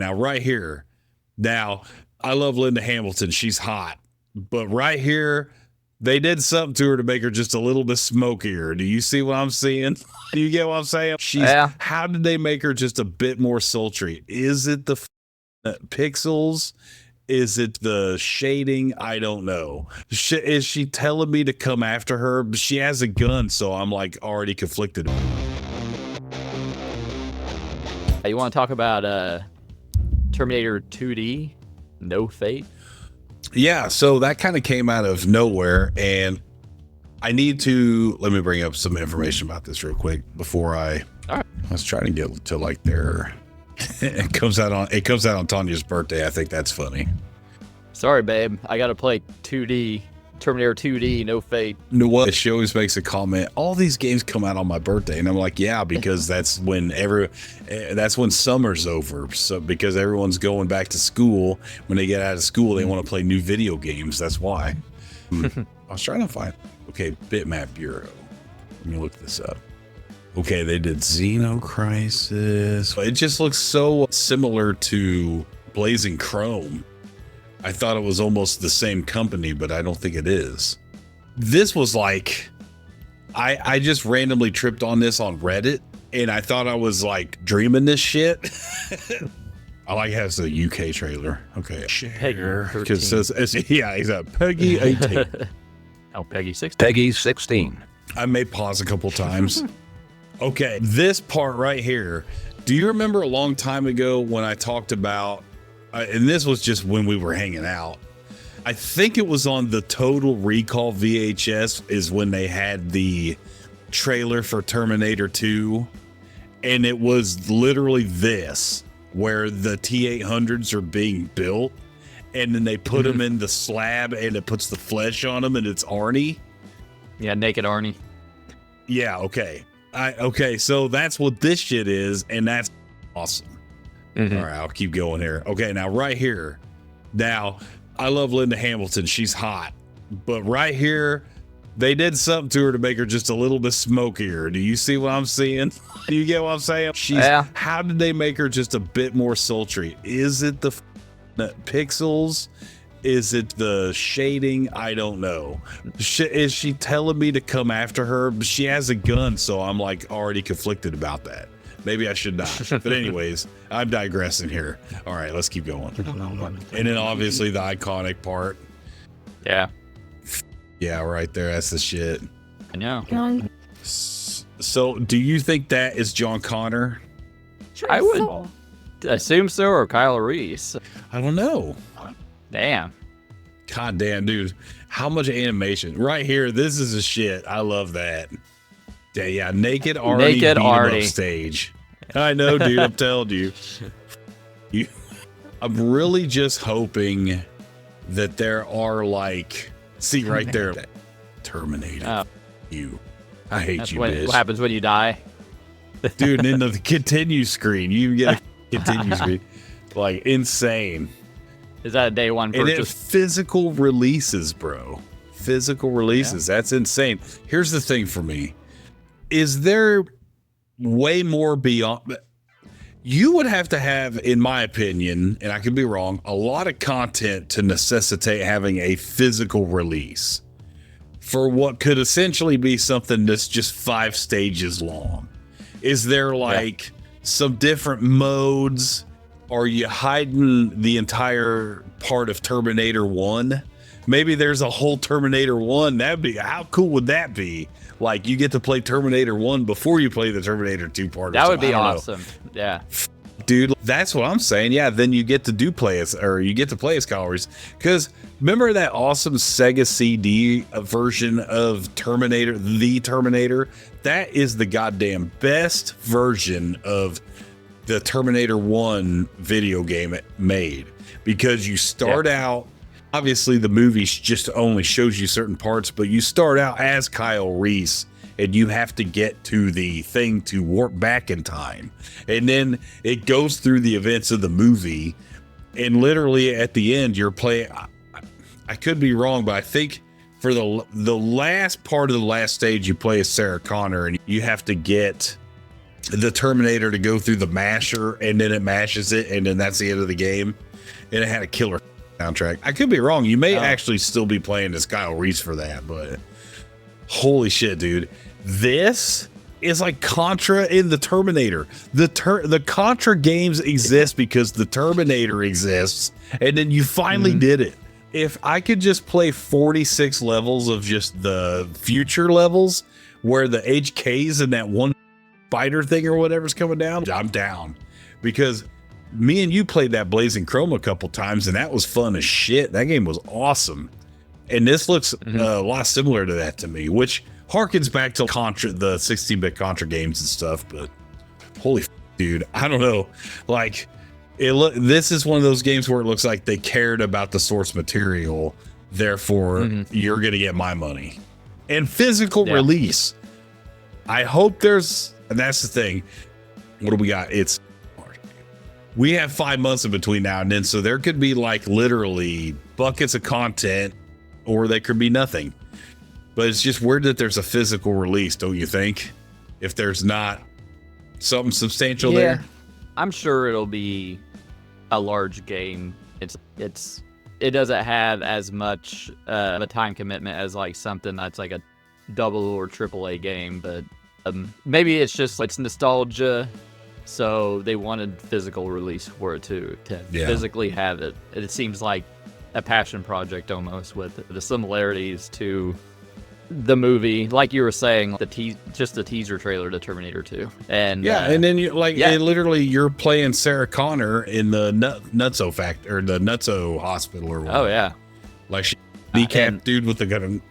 Now, right here. Now, I love Linda Hamilton. She's hot. But right here, they did something to her to make her just a little bit smokier. Do you see what I'm seeing? Do you get what I'm saying? How did they make her just a bit more sultry? Is it the pixels? Is it the shading? I don't know. Is she telling me to come after her? She has a gun, so I'm like already conflicted. You want to talk about Terminator 2D? No Fate? Yeah, so that kind of came out of nowhere, and I need to let me bring up some information about this real quick before I was trying to get to like their it comes out on Tanya's birthday. I think that's funny. Sorry, babe. I gotta play 2D. Terminator 2D, No Fate. You know what? She always makes a comment, all these games come out on my birthday. And I'm like, yeah, because that's when summer's over. So because everyone's going back to school. When they get out of school, they want to play new video games. That's why. I was trying to find, okay, Bitmap Bureau. Let me look this up. Okay, they did Xenocrisis. It just looks so similar to Blazing Chrome. I thought it was almost the same company, but I don't think it is. This was like, I just randomly tripped on this on Reddit, and I thought I was like dreaming this shit. I like has a UK trailer. Okay, share because it says yeah, he's a Peggy 18. Oh, Peggy 16. Peggy 16. I may pause a couple times. Okay, this part right here. Do you remember a long time ago when I talked about? And this was just when we were hanging out. I think it was on the Total Recall VHS is when they had the trailer for Terminator 2. And it was literally this, where the T-800s are being built. And then they put them in the slab and it puts the flesh on them and it's Arnie. Yeah, naked Arnie. Yeah, okay. Okay, so that's what this shit is. And that's awesome. All right, I'll keep going here. Okay, now right here. Now, I love Linda Hamilton. She's hot. But right here, they did something to her to make her just a little bit smokier. Do you see what I'm seeing? Do you get what I'm saying? How did they make her just a bit more sultry? Is it the pixels? Is it the shading? I don't know. Is she telling me to come after her? She has a gun, so I'm like already conflicted about that. Maybe I should not. But anyways, I'm digressing here. All right, let's keep going. And then obviously the iconic part. Yeah. Yeah, right there. That's the shit. I know. So do you think that is John Connor? I would assume so, or Kyle Reese. I don't know. Damn. God damn, dude. How much animation? Right here, this is a shit. I love that. Yeah, naked Arnie beat him up stage. I know, dude. I'm telling you. I'm really just hoping that there are like, see right there, Terminator. You, I hate you, bitch. What happens when you die, dude? In the continue screen, you get a continue screen, like insane. Is that a day one purchase? And physical releases, bro. Physical releases. Yeah. That's insane. Here's the thing for me. Is there way more beyond? You would have to have, in my opinion, and I could be wrong, a lot of content to necessitate having a physical release for what could essentially be something that's just 5 stages long. Is there like some different modes? Are you hiding the entire part of Terminator 1? Maybe there's a whole Terminator 1. That'd be, how cool would that be? Like you get to play Terminator 1 before you play the Terminator 2 part. That would be awesome. Yeah. Dude, that's what I'm saying. Yeah, then you get to play as Kyle Reese. Because remember that awesome Sega CD version of Terminator, the Terminator? That is the goddamn best version of the Terminator 1 video game made. Because you start out, obviously the movie just only shows you certain parts, but you start out as Kyle Reese and you have to get to the thing to warp back in time. And then it goes through the events of the movie, and literally at the end you're playing, I could be wrong, but I think for the last part of the last stage you play as Sarah Connor, and you have to get the Terminator to go through the masher, and then it mashes it, and then that's the end of the game. And it had a killer soundtrack. I could be wrong. You may actually still be playing as Kyle Reese for that, but holy shit, dude. This is like Contra in the Terminator. The Contra games exist because the Terminator exists, and then you finally did it. If I could just play 46 levels of just the future levels where the HKs and that one spider thing or whatever's coming down, I'm down. Because me and you played that Blazing Chrome a couple times, and that was fun as shit. That game was awesome. And this looks a lot similar to that to me, which harkens back to Contra, the 16-bit Contra games and stuff. But holy dude, I don't know. Like, this is one of those games where it looks like they cared about the source material. Therefore, you're going to get my money. And physical release. I hope there's, and that's the thing. What do we got? We have 5 months in between now and then, so there could be like literally buckets of content, or there could be nothing. But it's just weird that there's a physical release, don't you think? If there's not something substantial there. I'm sure it'll be a large game. It doesn't have as much of a time commitment as like something that's like a double or triple A game, but maybe it's nostalgia. So they wanted physical release for it to physically have it. It seems like a passion project almost, with the similarities to the movie, like you were saying, just the teaser trailer to Terminator 2. And and then you and literally you're playing Sarah Connor in the Nutso factory or the Nutso hospital or whatever. Oh yeah, like she decapped dude with the gun.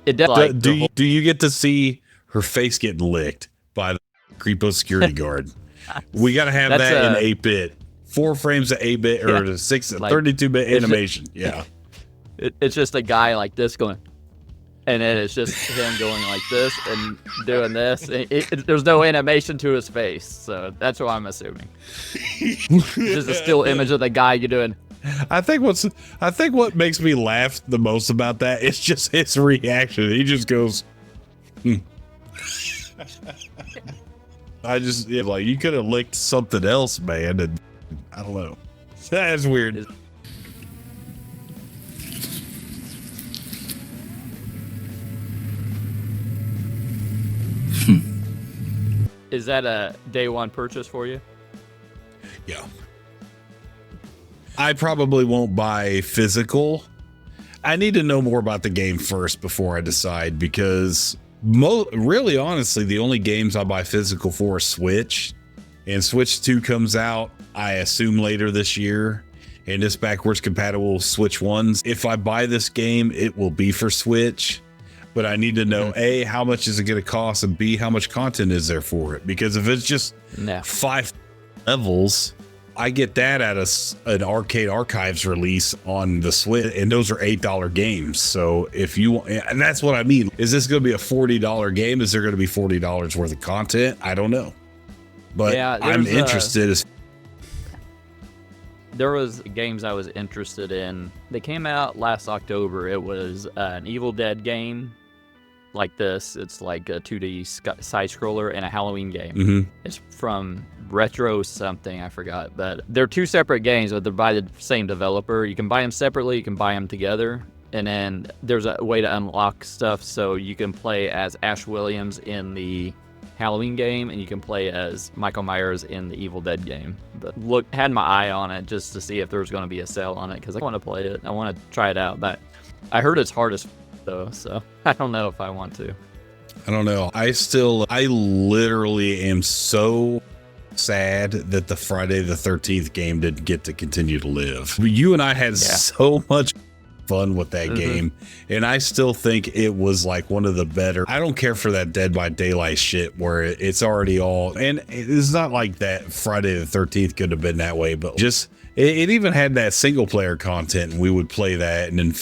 It does. Do you get to see her face getting licked by the creepo security guard? We got to have that in 8-bit. 4 frames of 8-bit or 32-bit animation. Yeah. It's just a guy like this going, and then it's just him going like this and doing this. There's no animation to his face, so that's what I'm assuming. Just a still image of the guy you're doing. I think what makes me laugh the most about that is just his reaction. He just goes, I just like, you could have licked something else, man, and I don't know. That's weird. Is that a day one purchase for you? Yeah. I probably won't buy physical. I need to know more about the game first before I decide, because really, honestly, the only games I buy physical for are Switch, and Switch 2 comes out, I assume, later this year, and it's backwards compatible with Switch 1s. If I buy this game, it will be for Switch, but I need to know A, how much is it going to cost, and B, how much content is there for it? Because if it's just 5 levels, I get that at an Arcade Archives release on the Switch, and those are $8 games. So if you want, and that's what I mean, is this going to be a $40 game? Is there going to be $40 worth of content? I don't know, but I'm interested. There was games I was interested in. They came out last October. It was an Evil Dead game like this. It's like a 2D side scroller and a Halloween game. It's from Retro something, I forgot, but they're 2 separate games, but they're by the same developer. You can buy them separately, you can buy them together, and then there's a way to unlock stuff, so you can play as Ash Williams in the Halloween game, and you can play as Michael Myers in the Evil Dead game. But had my eye on it just to see if there was going to be a sale on it, because I want to play it. I want to try it out, but I heard it's hard as though, so I don't know if I want to. I don't know. I literally am so sad that the Friday the 13th game didn't get to continue to live. You and I had so much fun with that game, and I still think it was like one of the better. I don't care for that Dead by Daylight shit where it's already all, and it's not like that Friday the 13th could have been that way, but just it even had that single player content, and we would play that, and then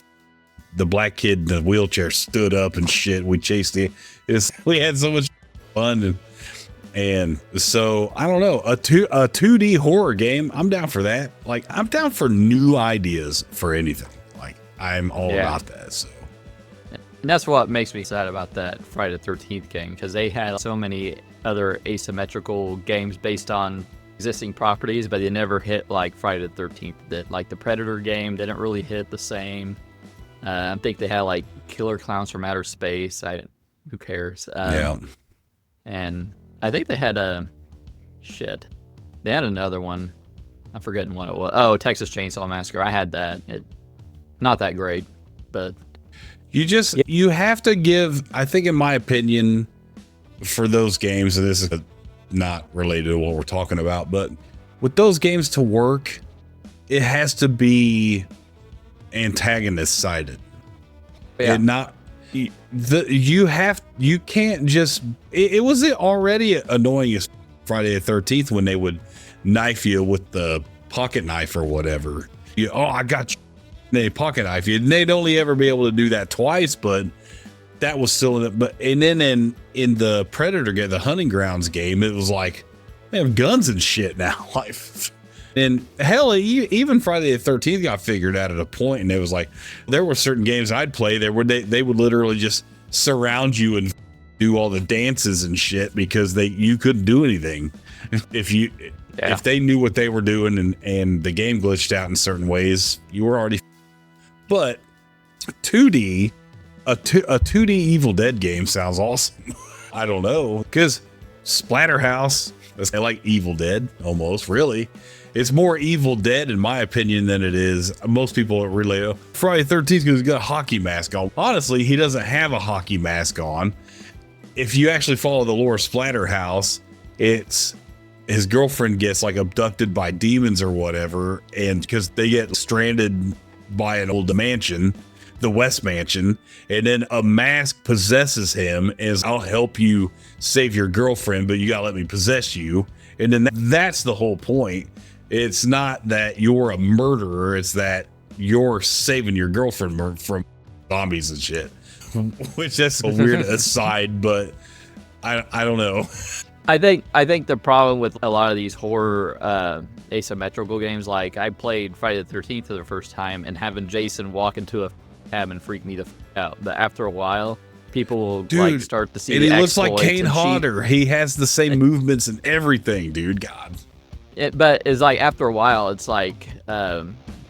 the black kid in the wheelchair stood up and shit. We chased we had so much fun, and so I don't know, a 2D horror game, I'm down for that. Like, I'm down for new ideas for anything. Like, I'm all about that. So, and that's what makes me sad about that Friday the 13th game, because they had so many other asymmetrical games based on existing properties, but they never hit like Friday the 13th did. Like the Predator game didn't really hit the same. I think they had like Killer Clowns from Outer Space. Who cares? Yeah. And I think they had they had another one. I'm forgetting what it was. Oh, Texas Chainsaw Massacre. I had that. Not that great, but you have to give, I think in my opinion, for those games, and this is not related to what we're talking about, but with those games to work, it has to be antagonist sided. Yeah. And not you can't just it was already annoying as Friday the 13th when they would knife you with the pocket knife or whatever. I got you. They pocket knife you, and they'd only ever be able to do that twice, but that was still in it. But and then in the Predator game, the Hunting Grounds game, it was like they have guns and shit now. Like, and hell, even Friday the 13th got figured out at a point, and it was like there were certain games I'd play there where they would literally just surround you and do all the dances and shit because you couldn't do anything if they knew what they were doing and the game glitched out in certain ways. You were already. But 2D, a 2D Evil Dead game sounds awesome. I don't know, because Splatterhouse, that's like Evil Dead almost, really. It's more Evil Dead, in my opinion, than it is. Most people relate Friday the 13th because he's got a hockey mask on. Honestly, he doesn't have a hockey mask on. If you actually follow the lore of Splatterhouse, it's his girlfriend gets like abducted by demons or whatever, and because they get stranded by an old mansion, the West Mansion, and then a mask possesses him as I'll help you save your girlfriend, but you gotta let me possess you. And then that's the whole point. It's not that you're a murderer, it's that you're saving your girlfriend from zombies and shit. Which that's a weird aside, but I don't know. I think the problem with a lot of these horror asymmetrical games, like I played Friday the 13th for the first time, and having Jason walk into a cabin freaked me the out. But after a while, people will like start to see. And he looks like Kane Hodder. He has the same movements and everything, dude. God. But it's like after a while, it's like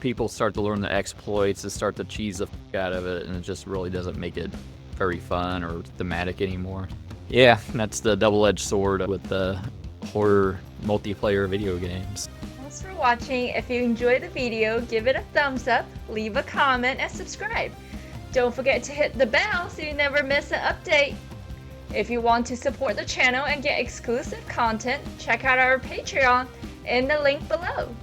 people start to learn the exploits and start to cheese the out of it, and it just really doesn't make it very fun or thematic anymore. Yeah, that's the double-edged sword with the horror multiplayer video games. Thanks for watching. If you enjoyed the video, give it a thumbs up, leave a comment, and subscribe. Don't forget to hit the bell so you never miss an update. If you want to support the channel and get exclusive content, check out our Patreon in the link below.